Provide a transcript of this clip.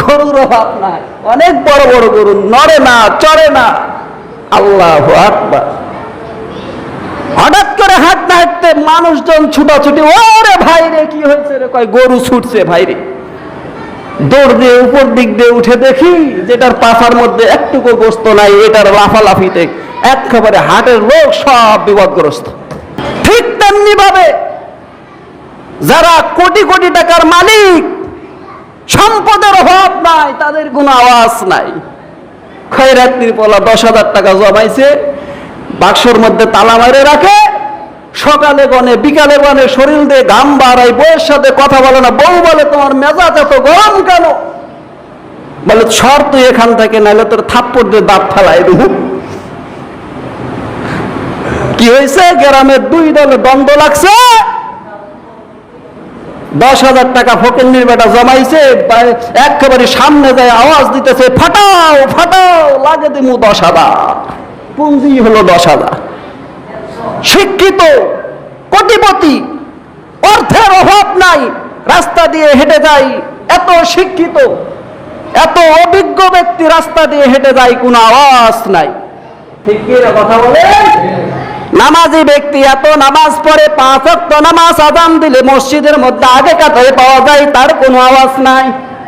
গরুর অভাব নাই, অনেক বড় বড় গরু, নড়ে না, চড়ে না। আল্লাহু আকবার। হঠাৎ করে হাঁটতে হাঁটতে মানুষজন ছুটাছুটি, ওরে ভাই রে কি হয়েছে রে, কয় গরু ছুটছে ভাই রে। দৌড় দিয়ে উপর দিক দিয়ে উঠে দেখি যেটার পাছার মধ্যে একটুকু গোস্ত নাই, এটার লাফালাফিতে একেবারে হার্টের রোগ সব বিপদগ্রস্ত। ঠিক তেমনি ভাবে যারা কোটি কোটি টাকার মালিক, সম্পদের অভাব নাই, তাদের কোনো আওয়াজ নাই। খয়রাতির পোলা 10,000 টাকা জমাইছে, বাক্সর মধ্যে তালা মারে রাখে, সকালে গনে বিকালে গনে, শরীর দিয়ে ঘাম বাড়ায়, বউয়ের সাথে কথা বলে না। বউ বলে তোমার মেজাজ এত গরম কেন? বলে সর তুই এখান থেকে, নাহলে তোর থাপ্পড় দিয়ে দাঁত ফেলাই দেব। কি হয়েছে? গ্রামের দুই দলে দ্বন্দ্ব লাগছে, 10,000 টাকা ফকিন্নির বেটা জমাইছে, একেবারে সামনে যায় আওয়াজ দিতেছে, ফাটাও ফাটাও, লাগে দিমু 10,000। পুঁজি হলো 10,000। শিক্ষিত, কোটিপতি, অর্থের অভাব নাই, রাস্তা দিয়ে হেঁটে যাই, এত শিক্ষিত, এত অভিজ্ঞ ব্যক্তি রাস্তা দিয়ে হেঁটে যায়, কোনো আওয়াজ নাই। ঠিক কি কথা বলে? নামাজি ব্যক্তি এত নামাজ পড়ে, 5 ওয়াক্ত নামাজ আযান দিলে মসজিদের মধ্যে আগে কাতারে পাওয়া যায়, তার কোনো আওয়াজ নাই।